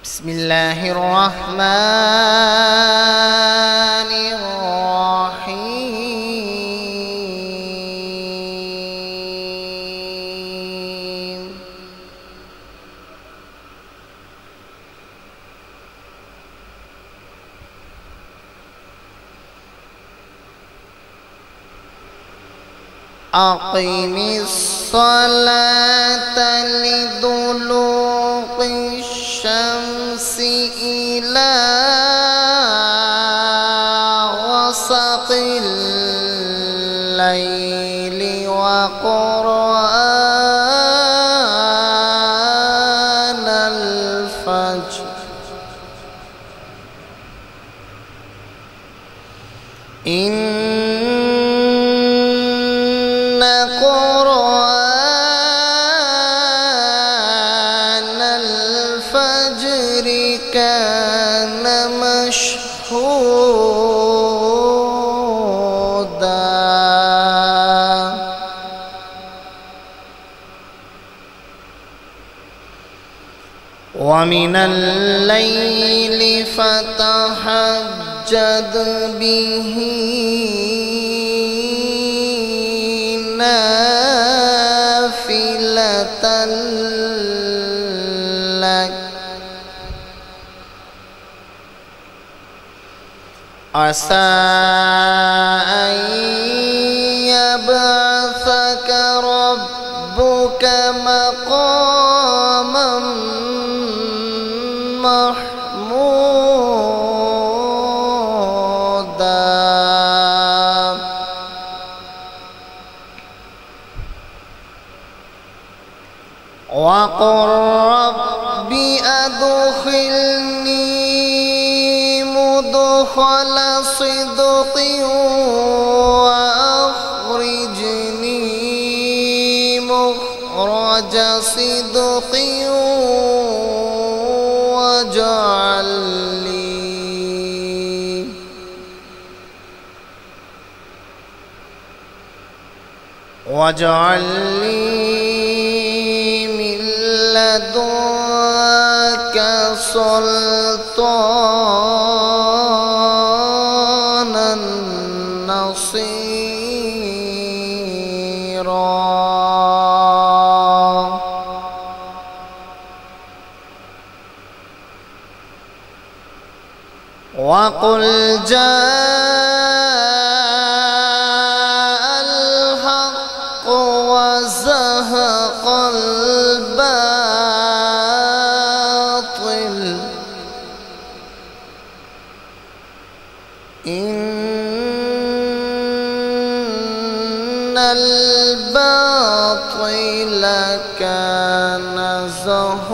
بسم الله الرحمن الرحيم. أقم الصلاة لدلوق الشمس إلى غسق الليل وقرآن الفجر إن قرآن الفجر كان مشهودا ومن الليل فتهجد به نافلة لك عسى أن يبعثك ربك مقاما محمودا وقل رب أدخلني مدخل صدق وأخرجني مخرج صدق واجعل لي من لدنك سلطانا نصيرا وقل جاء الحق وزهق الباطل إن الباطل كان زهوقا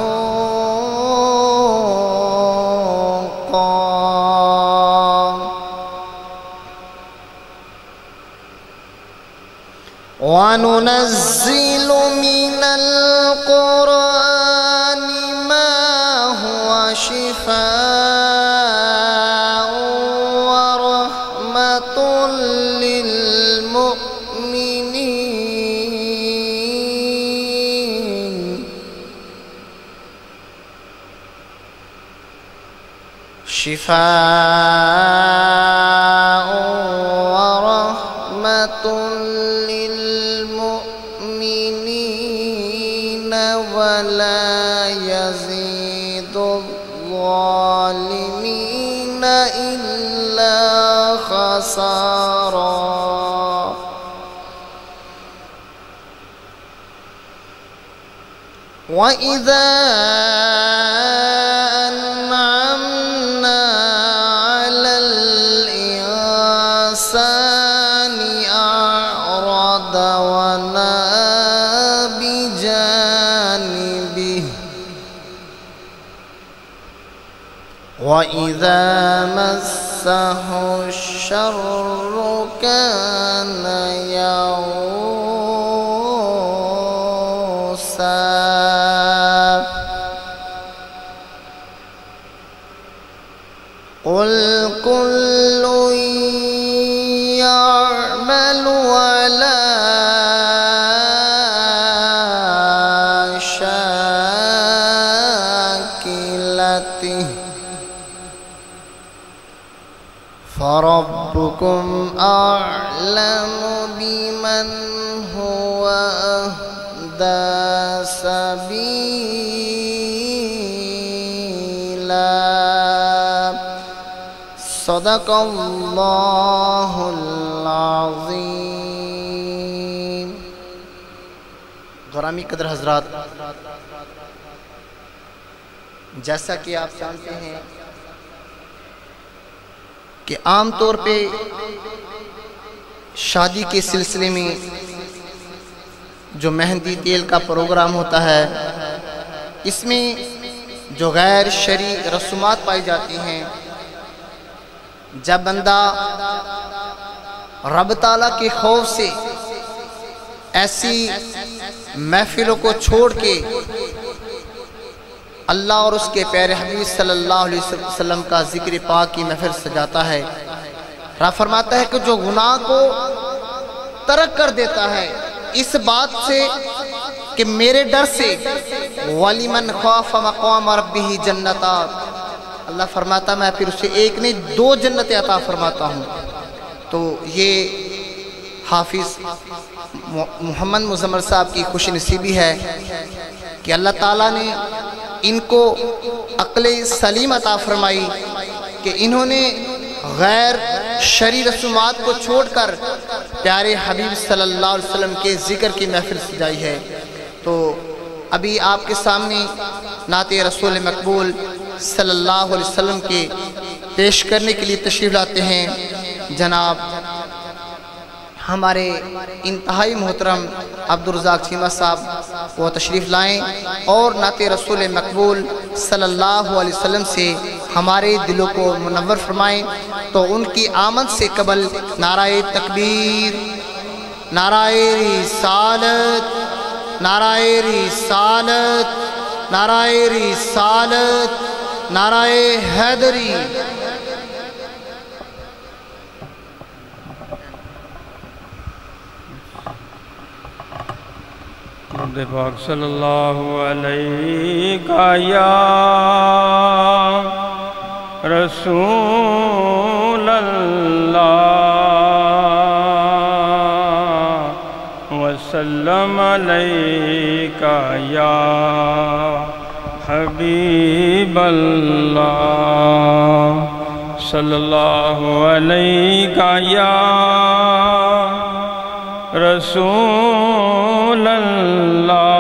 وننزل من القرآن ما هو شفاء ورحمة للمؤمنين شفاء ورحمة للمؤمنين ولا يزيد الظالمين إلا خسارا وإذا أنعمنا على الإنسان أعرض ونأى بجانبه وإذا مسه الشر كان يئوسا قل كل يعمل على شاكلته آياته فربكم أعلم بمن هو أهدى سبيلا صدق الله العظيم. گرامی قدر حضرات، جیسا کہ آپ جانتے ہیں کہ عام طور پہ شادی کے سلسلے میں جو مہندی تیل کا پروگرام ہوتا ہے، اس میں جو غیر شرعی رسومات پائی جاتی ہیں، جب بندہ رب تعالیٰ کے خوف سے ایسی محفلوں کو چھوڑ کے اللہ اور اس کے پیارے حبیب صلی اللہ علیہ وسلم کا ذکر پاک کی محفل سجاتا ہے، رب فرماتا ہے کہ جو گناہ کو ترک کر دیتا ہے اس بات سے کہ میرے ڈر سے وَلِمَنْ خَافَ مَقَامَ رَبِّهِ جَنَّتَاتٍ، اللہ فرماتا میں پھر اسے ایک نہیں 2 جنتیں عطا فرماتا ہوں. تو یہ حافظ محمد مزمل صاحب کی خوش نصیبی ہے کہ اللہ تعالیٰ نے ان کو عقل سلیم عطا فرمائی کہ انہوں نے غیر شرعی رسومات کو چھوڑ کر پیارے حبیب صلی اللہ علیہ وسلم کے ذکر کی محفل سجائی ہے. تو ابھی آپ کے سامنے نعت رسول مقبول صلی اللہ علیہ وسلم کے پیش کرنے کے لیے تشریف لاتے ہیں جناب ہمارے انتہائی محترم عبدالرزاق چیمہ صاحب. وہ تشریف لائیں اور نعت رسول مقبول صلی اللہ علیہ وسلم سے ہمارے دلوں کو منور فرمائیں. تو ان کی آمد سے قبل نعرہ تکبیر، نعرہ رسالت، نعرہ رسالت، نعرہ رسالت، نعرہ حیدری. محمد پاک صلی اللہ علیہ یا رسول اللہ وسلم علیہ یا حبیب اللہ صلی اللہ علیہ یا رسول اللہ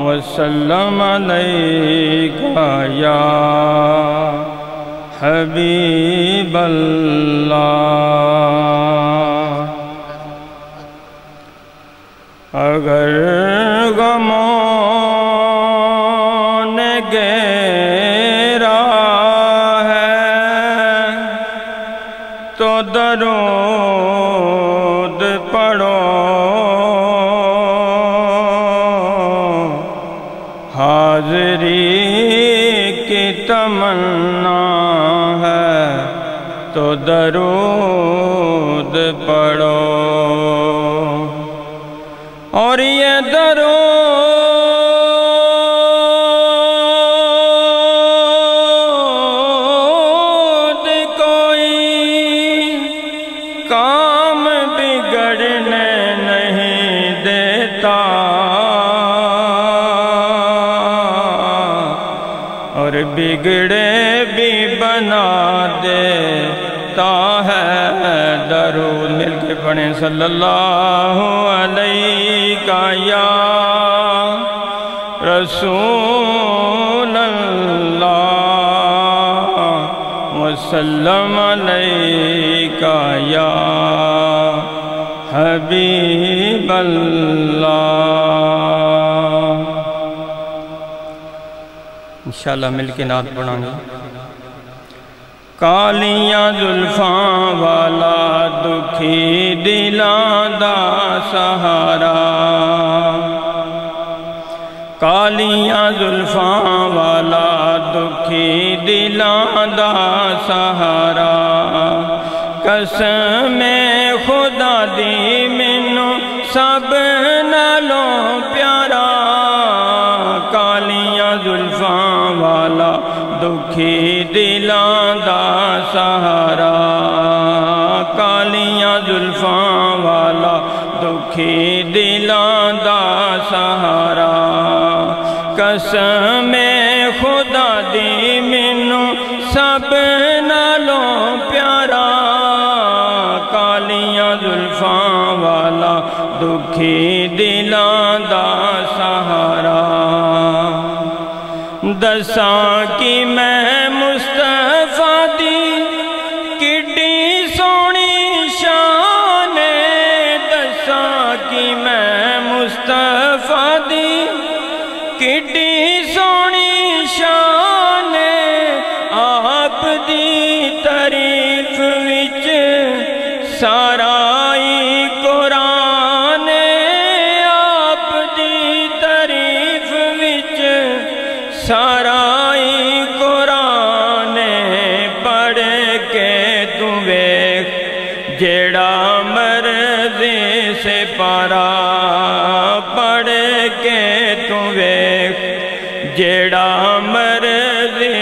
وسلم علیکہ یا حبیب اللہ. اگر غموں نے گھیرا ہے تو درود پڑھو، حاضری کی تمنا ہے تو درود پڑھو. اور یہ درود کوئی کام بگڑنے نہیں دیتا، اور بگڑے بھی بنا دیتا ہے. درود مل کے پڑھیں صلی اللہ علیہ یا رسول اللہ وسلم علیہ یا حبیب اللہ. انشاءاللہ مل کے نعت پڑھیں گے. کالیاں زلفاں والا دکھی دلاں دا سہارا، کالیاں زلفاں والا دکھی دلاں دا سہارا، قسم خدا دی مینو سب نالوں پیارا. کالیاں زلفاں والا دکھی دلاں دا سہارا کالیاں زلفاں والا دکھی دلاں دا سہارا قسم خدا دی مینوں سب نالوں پیارا کالیاں زلفاں والا دکھی دلاں دا سہارا دساں کی میں مصطفیٰ دی کڈی سونی شان دساں کی میں مصطفیٰ دی کڈی سونی شان آپ دی تعریف وچ سارا ہی قرآن آپ دی تعریف وچ سارا ہی قرآن پڑھ کے تو ویکھ جیڑا مرضی سے پارا پڑھ کے تو ویکھ جیڑا مرضی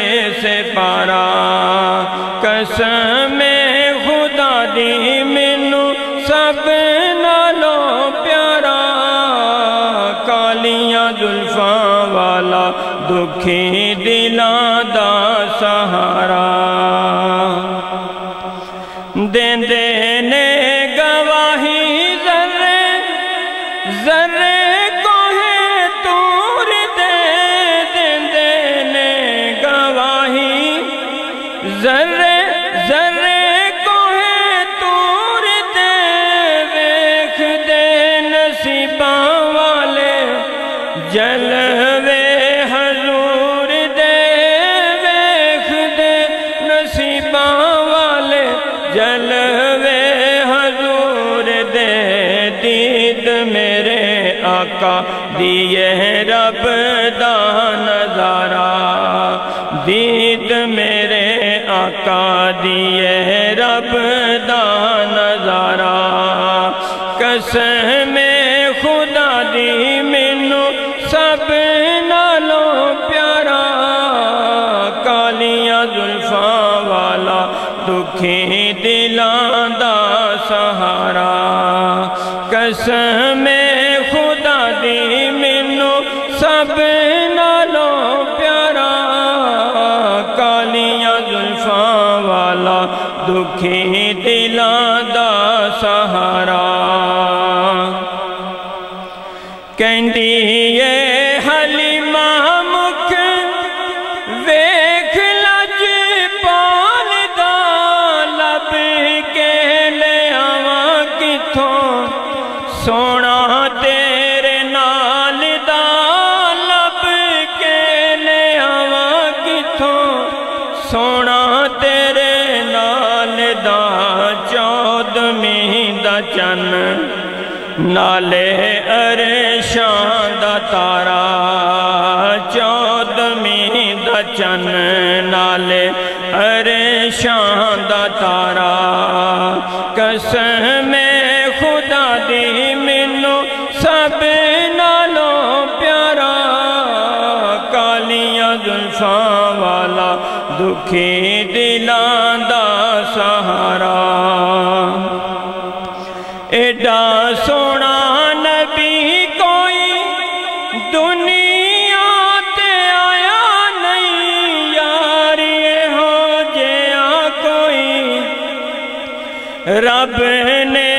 سے پارا قسم خدا دی مینوں سب نالوں پیارا کالیاں زلفاں والا دکھی دلاں دا سہارا دیندے نے گواہی ذرے ذرے کوہ طور دے دیندے نے گواہی ذرے ذرے کوہ طور دے ویکھ دے نصیباں والے جلوے حضور دے ویکھ دے نصیباں والے جلوے حضور دے دید میرے آقا دیے رب دا نظارہ دید میرے آقا دیے رب دا نظارہ قسم خدا دی مینوں سب نالوں پیارا کالیاں زلفاں والا دکھی دلاں دا سہارا قسم خدا دی مینوں سب نالوں پیارا کالیاں زلفاں والا دکھی دلاں دا سہارا کہندی اے حلیمہ مکھ ویکھ لج پال دا لب کے لے آواں کتھوں سونا تیرے نال دا لب کے لے آواں کتھوں سونا تیرے نال دا چودھویں دا چن نالے عرشاں دا تارا چودھویں دا چن نالے عرشاں دا تارا قسم خدا دی مینوں سب نالوں پیارا کالیاں زلفاں والا دکھی دلاں دا سہارا ایڈا سونا نبی کوئی دنیا تے آیا نہیں یار یہ ہو جیا کوئی رب نے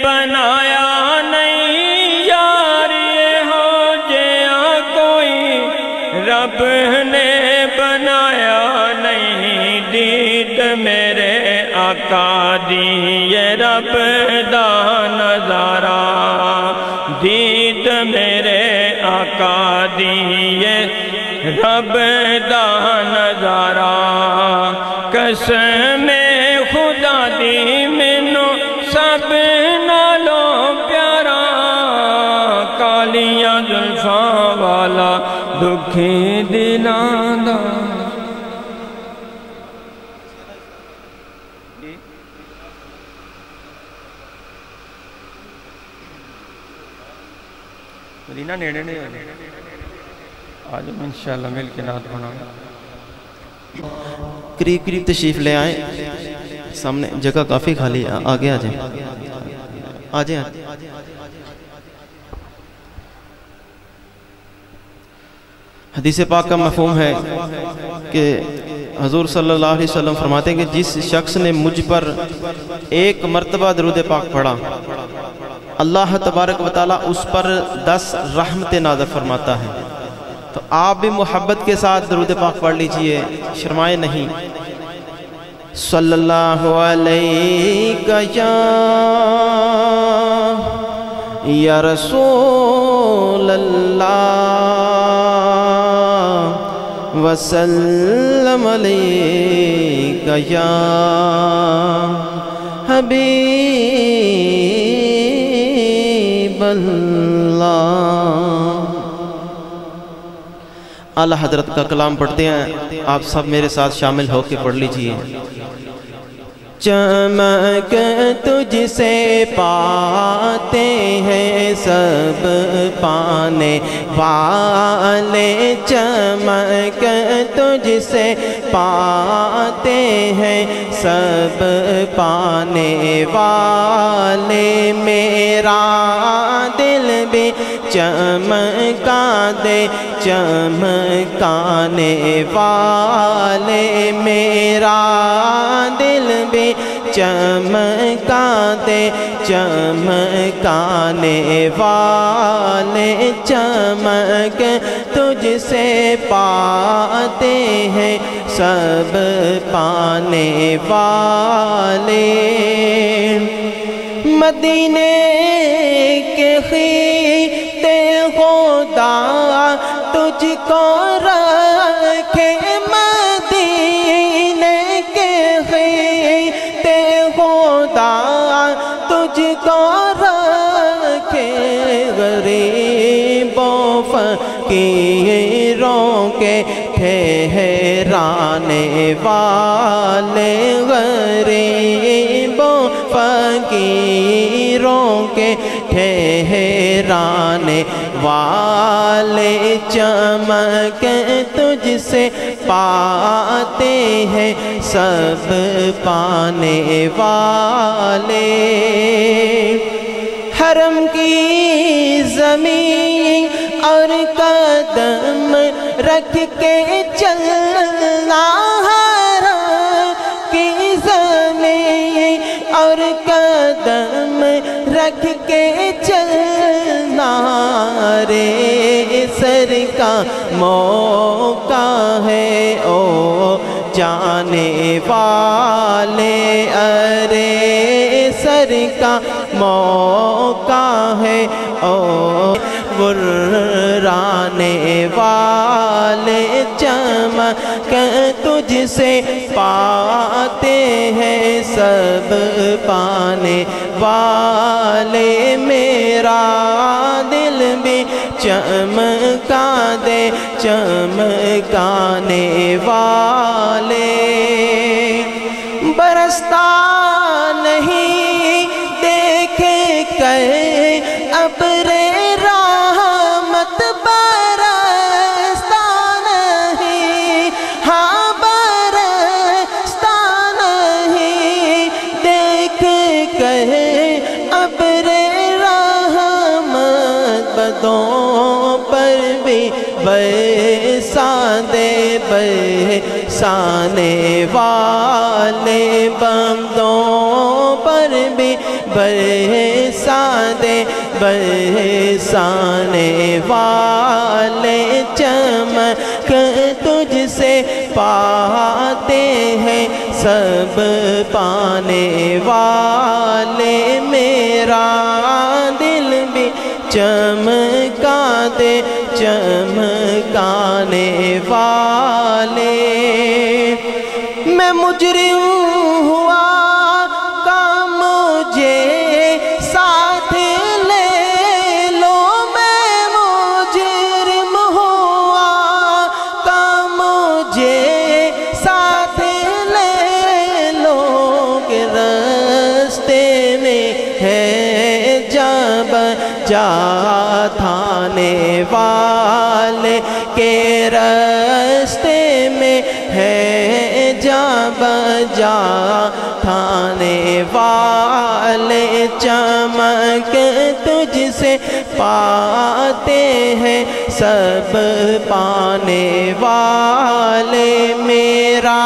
بنایا نہیں یار یہ ہو جیا کوئی رب نے بنایا نہیں دید میرے آقا دی یہ رب دا نظارہ دید میرے آقا دی یہ رب دا نظارہ قسم خدا دی مینوں سب نالوں پیارا کالیاں زلفاں والا دکھی دلاں دا مدینہ نیڑے نے آج ہم انشاءاللہ مل کے نعت بنائیں. قریب قریب تشریف لے آئیں, سامنے جگہ کافی خالی ہے, آگے آ جائیں, آ جائیں. حدیث پاک کا مفہوم ہے کہ حضور صلی اللہ علیہ وسلم فرماتے ہیں کہ جس شخص نے مجھ پر ایک مرتبہ درود پاک پڑھا, اللہ تبارک و تعالیٰ اس پر 10 رحمت نازل فرماتا ہے. تو آپ بھی محبت کے ساتھ درود پاک پڑھ لیجئے, شرمائے نہیں. صلی اللہ علیہ یا رسول اللہ وسلم علیک یا حبیب اللہ. اعلیٰ حضرت کا کلام پڑھتے ہیں, آپ سب میرے ساتھ شامل ہو کے پڑھ لیجئے. چمک تجھ سے پاتے ہیں سب پانے والے, چمک تجھ سے پاتے ہیں سب پانے والے. میرا دل بھی چمکا دے چمکانے والے, میرا دل بھی چمکا دے چمکانے والے. چمک تجھ سے پاتے ہیں سب پانے والے. مدینے کے خطے خدا تجھ کو رکھے, مدینے کے خطے خدا تجھ کو رکھے. غریبوں فقیروں کے ٹھہرانے والے, غریبوں فقیروں کے ٹھہرانے والے. چمک تجھ سے پاتے ہیں سب پانے والے. حرم کی زمین اور قدم رکھ کے چلنا, حرم کی زمین اور قدم رکھ کے چلنا. رے سر کا موقع ہے او جانے والے, ارے سر کا موقع ہے او غرانے والے. چمک تجھ سے پاتے ہیں سب پانے والے. میرا دل بھی چمکا دے چمکانے والے. برستا نہیں دیکھے کہیں ابر رحمت, برستا نہیں, ہاں برستا نہیں دیکھے کہیں ابر رحمت. بدوں پر بھی برسا دے برسانے والے, بندوں پر بھی برسا دے برسانے والے. چمک تجھ سے پاتے ہیں سب پانے والے. میرا دل بھی چمکا دے چمکانے والے. میں مجرم ہوا کام مجھے ساتھ لے لو, میں مجرم ہوا کام مجھے ساتھ لے لو. کہ راستے میں ہے جب جا تھانے والے, کے جا تھانے والے چمک تجھ سے پاتے ہیں سب پانے والے میرا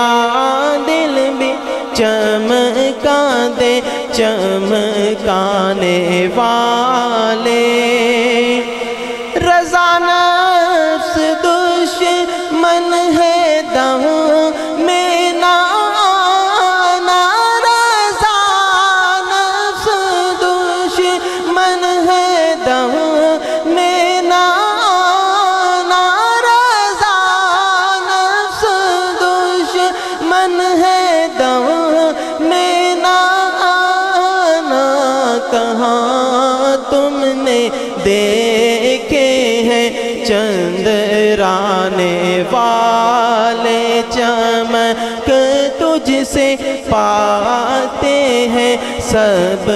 دل بھی چمکا دے چمکانے والے رضا نفس دشمن ہے دم میں نانا رضا نفس دشمن ہے دم میں نانا رضا نفس دشمن ہے دم میں نانا کہاں تم نے دیکھے ہیں چندرانے والے چمک تجھ سے پاتے ہیں سب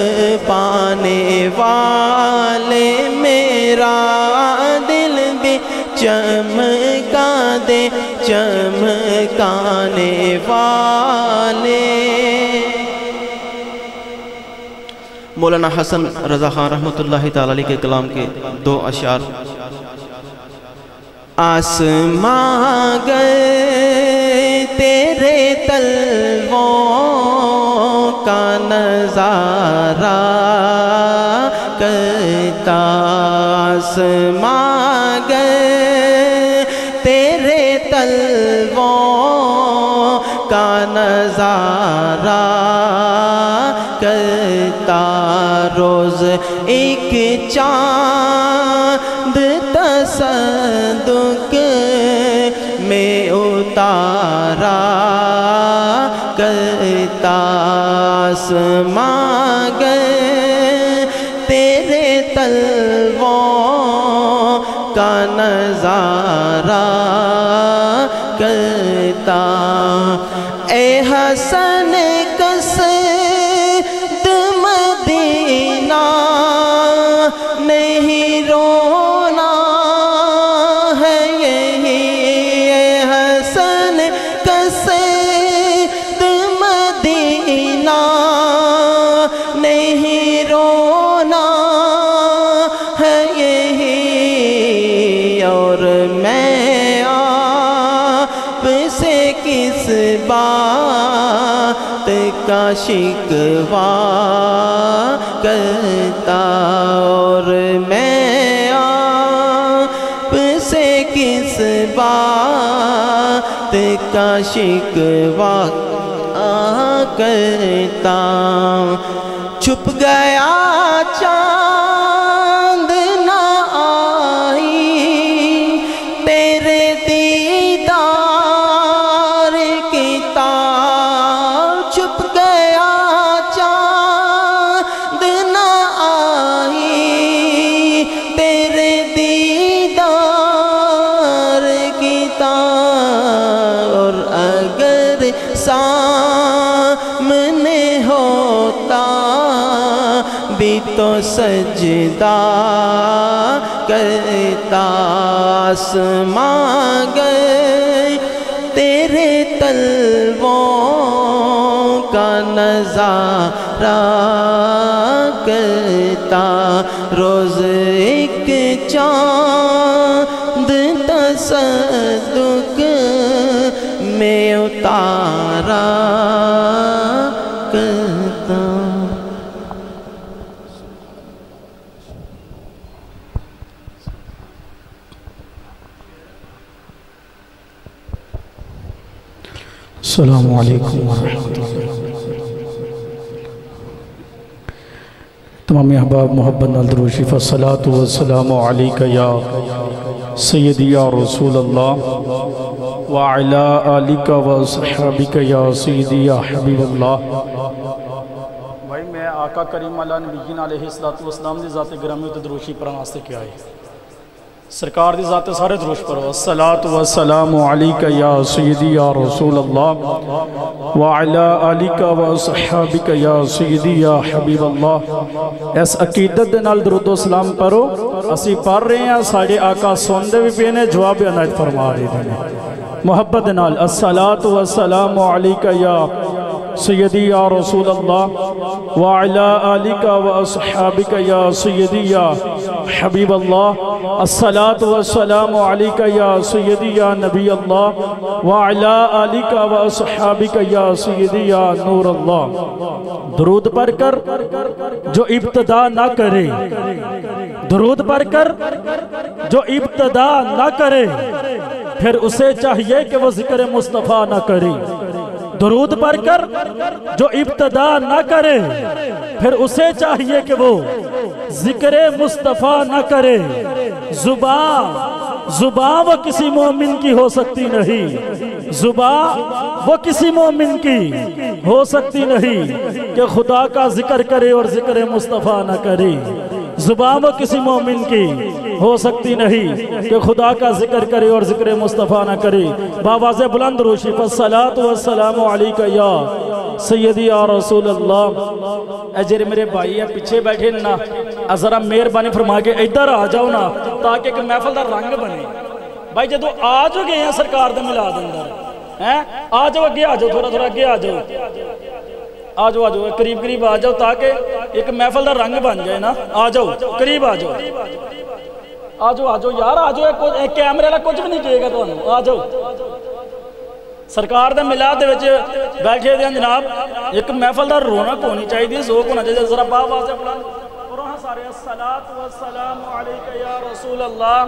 پانے والے میرا دل بھی چمکا دے چمکانے والے مولانا حسن رضا خان رحمۃ اللہ تعالی علیہ کے کلام کے دو اشعار آسماں گئے تیرے تلووں کا نظارہ کرتا آسماں گئے تیرے تلووں کا نظارہ کرتا روز ایک چاند تصدق میں اتارا کرتا آسماں گئے تیرے تلووں کا نظارہ کرتا اے حسن قصد مدینہ نہیں رونا ہے یہی اے حسن قصد مدینہ نہیں رونا ہے یہی اور میں آپ سے کس بات کا شکوہ کرتا اور میں آپ سے کس بات کا شکوہ کرتا چھپ گیا چاند نہ آئی تیرے دیدار کی تاب چھپ گیا چاند نہ آئی تیرے دیدار کی تاب اور اگر سامنے ہوتا بھی تو سجدہ کرتا آسماں گئے تیرے تلووں کا نظارہ کرتا روز ایک چاند تصدق میں اتارا کرتا السلام علیکم ورحمۃ اللہ تمام احباب محبت نال درود شریف الصلاۃ والسلام علیک یا سیدی یا رسول اللہ وعلی آلک وصحابک یا سیدی یا حبیب اللہ بھائی میں آقا کریم علیہ نبیین علیہ السلام دی ذات گرامی تے درود شریف پڑھن واسطے کیا ہے سرکار دی ذات سارے دروش پڑھو الصلاۃ والسلام علیک یا سیدی یا رسول اللہ وعلی آلک وصحابک یا سیدی یا حبیب اللہ اس عقیدت دے نال درود و سلام پڑھو اسی پڑھ رہے ہیں ساڑھے آقا سوندے بھی پینے جواب عنایت فرما رہے ہیں محبت دے نال الصلاۃ والسلام علیک یا سیدی یا رسول اللہ وعلا آلکا و اصحابکا یا سیدی یا حبیب اللہ الصلاة والسلام علیکا یا سیدی یا نبی اللہ وعلا آلکا و اصحابکا یا سیدی یا نور اللہ۔ درود پڑھ کر جو ابتدا نہ کرے، درود پڑھ کر جو ابتدا نہ کرے پھر اسے چاہیے کہ وہ ذکر مصطفیٰ نہ کرے۔ درود پڑھ کر جو ابتدا نہ کرے پھر اسے چاہیے کہ وہ ذکر مصطفیٰ نہ کرے۔ زبان وہ کسی مومن کی ہو سکتی نہیں، زبان وہ کسی مومن کی ہو سکتی نہیں کہ خدا کا ذکر کرے اور ذکر مصطفیٰ نہ کرے۔ زبان وہ کسی مومن کی ہو سکتی نہیں کہ خدا کا ذکر کرے اور ذکر مصطفیٰ نہ کرے۔ باواز بلند روشی فالصلاة والسلام علیکہ یا سیدی یا رسول اللہ۔ اے جرے میرے بھائی ہیں پیچھے بیٹھے نا، ذرا مہربانی فرما کے ادھر آ جاؤ نا تاکہ ایک محفل دا رنگ بنے۔ بھائی جدو آ جو گئے ہیں سرکار دے میلاد اندر، آ جاؤ اگے آ جاؤ، تھوڑا تھوڑا اگے آ جاؤ، آ جاؤ قریب قریب آ جاؤ تاکہ ایک محفل دا رنگ بن جائے نا۔ آ جاؤ قریب آ جاؤ، آ جاؤ یار آ جاؤ، ایک کیمرے والا کچھ بھی نہیں کہے گا تو آ جاؤ۔ سرکار دے میلاد دے وچ بیٹھے دے جناب ایک محفل دا رونق ہونی چاہیے، ذوق ہونا چاہیے۔ ذرا باواز بلند کرو ہاں سارے الصلاۃ والسلام علیکہ یا رسول اللہ۔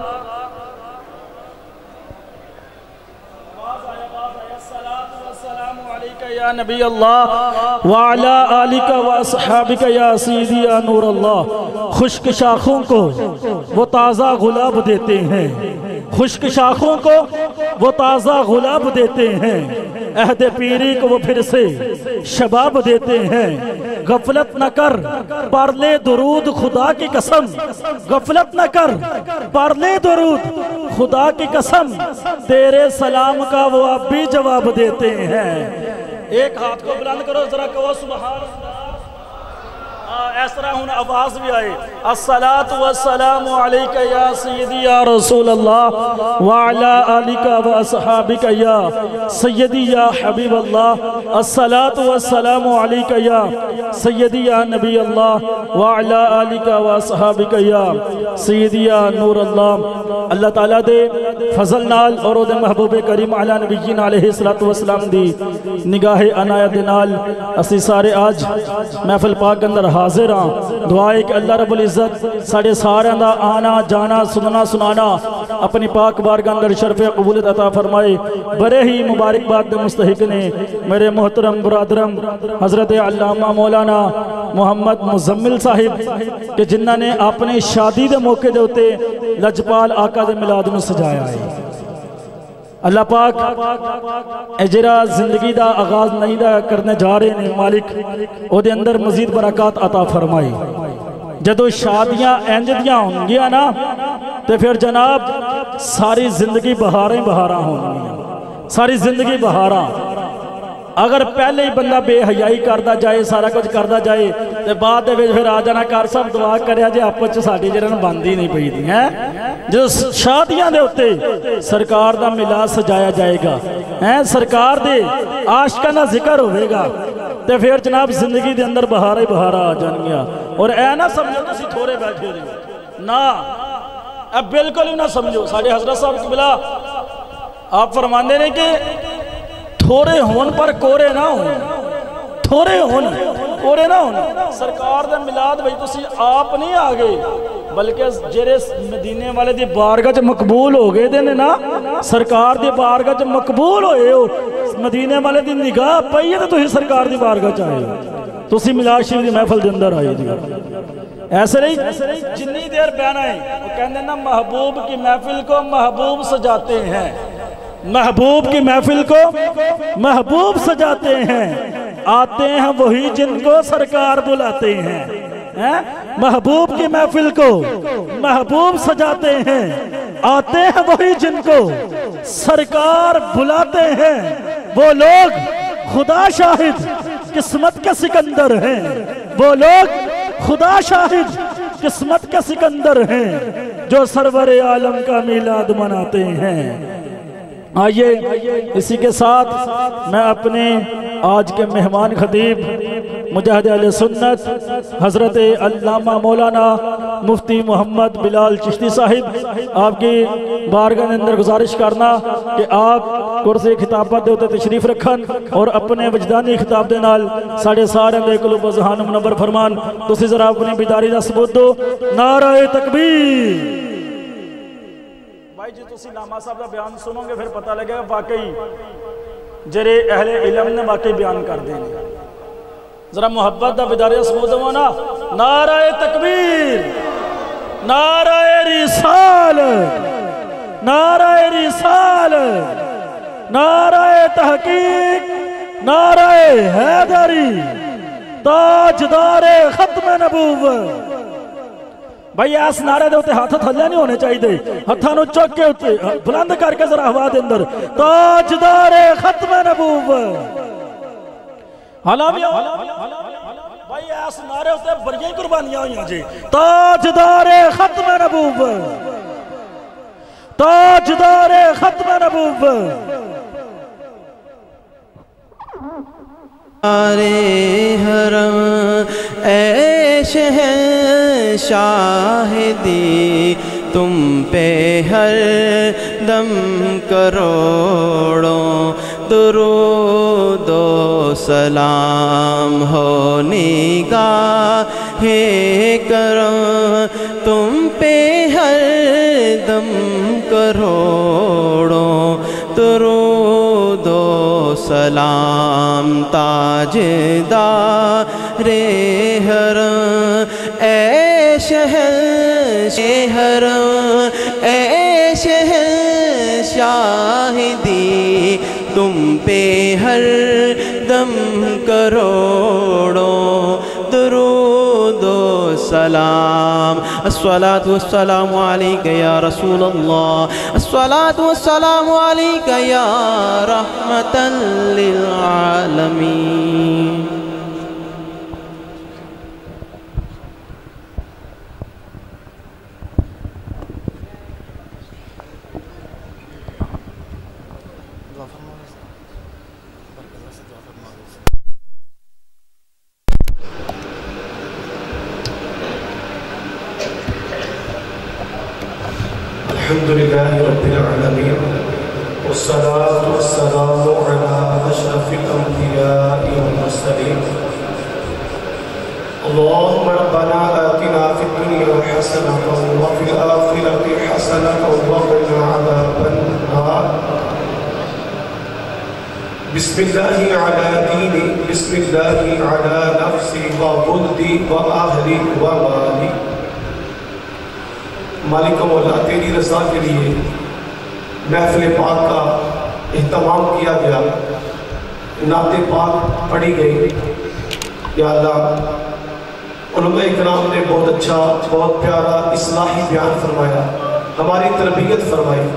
یا نبی اللہ وعلا آلکہ و اصحابکہ یا سیدی یا نور اللہ۔ خشک شاخوں کو وہ تازہ گلاب دیتے ہیں، خشک شاخوں کو وہ تازہ گلاب دیتے ہیں، عہد پیری کو وہ پھر سے شباب دیتے ہیں۔ غفلت نہ کر پڑھ لے درود خدا کی قسم، غفلت نہ کر پڑھ لے درود خدا کی قسم، تیرے سلام کا وہ اب بھی جواب دیتے ہیں۔ ایک ہاتھ کو بلند کرو ذرا کہو سبحان اللہ۔ اس طرح ہوں آواز بھی آئے الصلاة والسلام علیکہ یا سیدی یا رسول اللہ وعلا آلکہ و اصحابکہ یا سیدی یا حبیب اللہ الصلاة والسلام علیکہ یا سیدی یا نبی اللہ وعلا آلکہ و اصحابکہ یا سیدی یا نور اللہ۔ اللہ تعالیٰ دے فضل نال اور دے محبوب کریم علی نبیین علیہ السلام دی نگاہ عنایت نال اسی سارے آج محفل پاک اندر حاضر ہاں۔ دعائے کہ اللہ رب العزت ساڑے سارے دا آنا جانا سننا سنانا اپنی پاک بارگاہ اندر شرف قبولیت عطا فرمائے۔ بڑے ہی مبارکباد دے مستحق نے میرے محترم برادرم حضرت علامہ مولانا محمد مزمل صاحب کہ جنہاں نے اپنے شادی دے موقع دے ہوتے لجپال آقا دے میلاد میں سجایا ہے۔ اللہ پاک اجرا زندگی دا آغاز نہیں دا کرنے جا رہے ہیں، مالک او دے اندر مزید برکات عطا فرمائی۔ جدو شادیاں انجدیاں ہوں گیا نا تو پھر جناب ساری زندگی بہاریں بہاراں ہوں گیا، ساری زندگی بہاراں۔ اگر پہلے ہی بندہ بے حیائی کردہ جائے سارا کچھ کردہ جائے تو بعد دے پھر آ جانا کار صاحب دعا کریا جے آپ کچھ ساڑھی جرن باندھی نہیں پئی دی ہیں۔ جو شادیاں دے ہوتے سرکار دا میلاد سجایا جائے گا، سرکار دے عاشقانہ ذکر ہوئے گا تو پھر جناب زندگی دے اندر بہارے بہارا آ جان گیا۔ اور اے نہ سمجھو تسی تھوڑے بیٹھے رہے نا، اب بالکل ہی نہ سمجھو۔ ساڑھے حضرت صاحب قبلہ آپ فرماندے نے کہ تھوڑے ہون پر کورے نہ ہون، تھوڑے ہون کورے نہ ہون۔ سرکار دا میلاد بھئی تسی آپ نہیں آگئے بلکہ جیرے مدینے والے دی بارگاہ چ مقبول ہو گئے دینے نا، سرکار دی بارگاہ چ مقبول ہوئے ہو، مدینے والے دی نگاہ پئی ہے تو تسی سرکار دی بارگاہ چ آئے ہو، تسی میلاد شریف دی محفل دے اندر آئے دی۔ ایسے نہیں جنی دیر بیان آئے وہ کہنے نا محبوب کی محفل کو محبوب سجاتے ہیں، محبوب کی محفل کو محبوب سجاتے ہیں، آتے ہیں وہی جن کو سرکار بلاتے ہیں۔ محبوب کی محفل کو محبوب سجاتے ہیں، آتے ہیں وہی جن کو سرکار بلاتے ہیں۔ وہ لوگ خدا شاہد قسمت کے سکندر ہیں، وہ لوگ خدا شاہد قسمت کے سکندر ہیں جو سرور عالم کا میلاد مناتے ہیں۔ آئیے اسی کے ساتھ میں اپنے آج کے مہمان خطیب مجاہد اہل سنت حضرت علامہ مولانا مفتی محمد بلال چشتی صاحب، آپ کی بارگاہ کے اندر گزارش کرنا کہ آپ کرسی خطابت دے ہوتے تشریف رکھن اور اپنے وجدانی خطاب دے نال ساڑھے سارے دے قلوب و ذہان منور فرمان۔ تسی ذرا اپنی بیداری دا ثبوت دو، نعرہ تکبیر۔ بھائی جی تسی لاما صاحب دا بیان سنو گے پھر پتہ لگے گا واقعی جرے اہل علم نے واقعی بیان کر دیں گے۔ ذرا محبت دا بیداری دا ثبوت دو نا، نعرہ تکبیر، نعرہ رسالت، نعرہ رسالت، نعرہ تحقیق، نعرہ حیدری، تاجدار ختم نبوت۔ بھائی اس نعرے دے ہوتے ہاتھ تھلے نہیں ہونے چاہیے دے، ہتھانو چک کے ہوتے بلند کر کے ذرا ہوا دے اندر، تاجدار ختم نبوت۔ حالاں بھائی اس نعرے ہوتے بڑی قربانیاں ہوئی ہیں جی، تاجدار ختم نبوت، تاجدار ختم نبوت۔ ارے حرم اے شہنشاہ دی، تم پہ ہر دم کروڑوں درود و سلام ہو، نگاہ کرم تم پہ ہر دم کروڑوں درود و سلام، تاجدار حرم اے حرم اے شہنشاہ دی، تم پہ ہر دم کروڑوں درود و سلام۔ الصلاة والسلام علیکہ یا رسول اللہ، الصلاة والسلام علیکہ یا رحمتا للعالمین۔ الحمدللہ رب العالمین، والصلاة والسلام على اشرف الانبیاء والمرسلین۔ اللهم ربنا آتنا في الدنيا حسنة وفي الآخرة حسنة وقنا عذاب النار۔ بسم اللہ علی دینی، بسم اللہ علی نفسی وولدی وآہلی ومالی۔ مالک و مولا تیری رضا کے لیے محفل پاک کا اہتمام کیا گیا، نعت پاک پڑھی گئی۔ یا اللہ علماء اکرام نے بہت اچھا بہت پیارا اصلاحی بیان فرمایا، ہماری تربیت فرمائی۔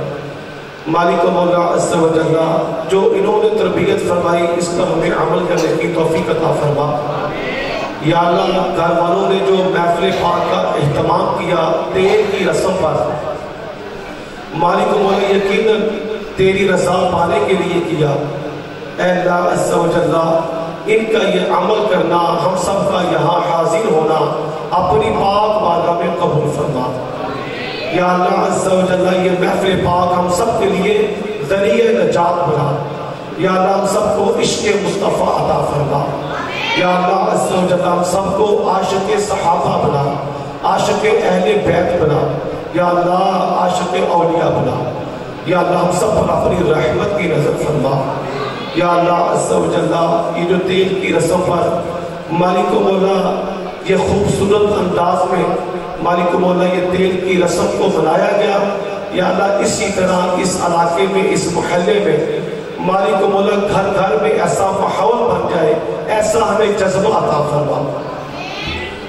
مالک و مولا عز و جل جو انہوں نے تربیت فرمائی اس کا ہمیں عمل کرنے کی توفیق عطا فرما۔ یا اللہ گھر والوں نے جو محفل پاک کا اہتمام کیا تیل کی رسم پر، مالک و مولا یقیناً تیری رضا پانے کے لیے کیا۔ اے اللہ عز و جل ان کا یہ عمل کرنا، ہم سب کا یہاں حاضر ہونا اپنی پاک بارگاہ میں قبول فرما۔ یا اللہ عز و جل یہ محفل پاک ہم سب کے لیے ذریعہ نجات بنا۔ یا اللہ ہم سب کو عشق مصطفیٰ عطا فرما۔ یا اللہ عز و جل ہم سب کو عاشق صحابہ بنا، عاشق اہل بیت بنا، یا اللہ عاشق اولیاء بنا۔ یا اللہ ہم سب پر اپنی رحمت کی نظر فرما۔ یا اللہ عز و جل یہ جو تیل کی رسم پر مالک و مولا یہ خوبصورت انداز میں مالک و مولا یہ تیل کی رسم کو منایا گیا، یا اللہ اسی طرح اس علاقے میں اس محلے میں مالک و مولا گھر گھر میں ایسا ماحول بن جائے، ایسا ہمیں جذبہ عطا فرما۔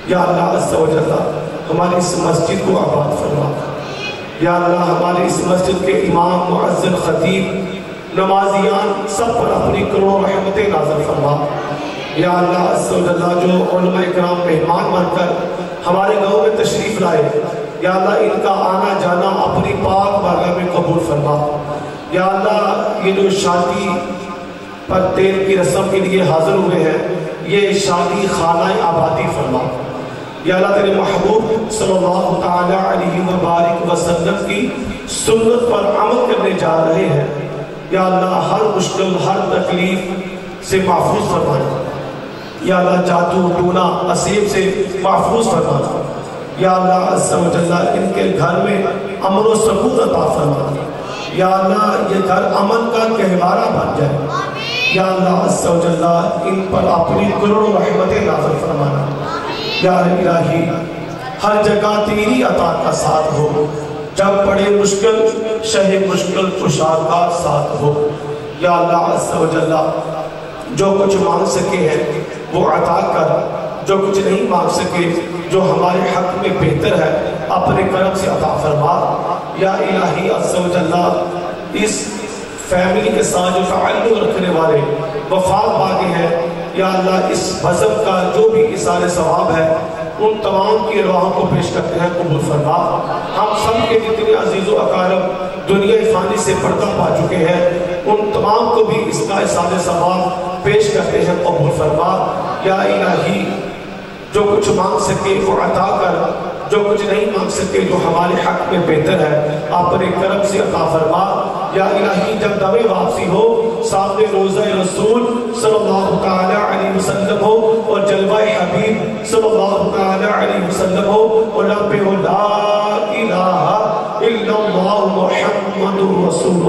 یا اللہ عز و جل ہماری اس مسجد کو آباد فرما۔ یا اللہ ہماری اس مسجد کے امام، مؤذن، خطیب، نمازیان سب پر اپنی کروڑوں رحمتیں نازل فرما۔ یا اللہ عز و جل جو علماء اکرام مہمان بن کر ہمارے گاؤں میں تشریف لائے، یا اللہ ان کا آنا جانا اپنی پاک بارگاہ میں قبول فرما۔ یا اللہ یہ جو شادی پر تیل کی رسم کے لیے حاضر ہوئے ہیں، یہ شادی خانہ آبادی فرما۔ یا اللہ تیرے محبوب صلی اللہ تعالیٰ علیہ وبارک وسلم کی سنت پر عمل کرنے جا رہے ہیں، یا اللہ ہر مشکل ہر تکلیف سے محفوظ فرمانا، یا اللہ جادو ٹونا اسیب سے محفوظ فرمانا، یا اللہ عز و جل ان کے گھر میں امن و سکون عطا فرمانا، یا اللہ یہ گھر امن کا گہوارہ بن جائے، یا اللہ عز و جل ان پر اپنی کروڑوں رحمتیں نازل فرمانا، یا الہی ہر جگہ تیری عطا کا ساتھ ہو، جب پڑے مشکل شہ مشکل کشاد کا ساتھ ہو، یا اللہ عز و جل جو کچھ مانگ سکے ہیں وہ عطا کر، جو کچھ نہیں مانگ سکے جو ہمارے حق میں بہتر ہے اپنے کرم سے عطا فرما، یا الہی عز و جل اس فیملی کے ساتھ جو تعلق رکھنے والے وفات باقی ہیں، یا اللہ اس مذہب کا جو بھی اثار ثواب ہے ان تمام کی ارواحوں کو پیش کرتے ہیں، قبول فرما۔ ہم سب کے جتنے عزیز و اقارب دنیا فانی سے پردہ پا چکے ہیں ان تمام کو بھی اس کا اثار ثواب پیش کرتے ہیں، قبول فرما۔ یا الہی جو کچھ مانگ سکے وہ عطا کر، جو کچھ نہیں مانگ سکے جو ہمارے حق میں بہتر ہے اپنے کرم سے عطا فرما۔ یا الہی جب دم واپسی ہو سامنے روضہ رسول صلی اللہ تعالیٰ علیہ وسلم ہو اور جلوہ حبیب صلی اللہ تعالیٰ علیہ وسلم ہو اور لب لا الہ الا اللہ محمد رسول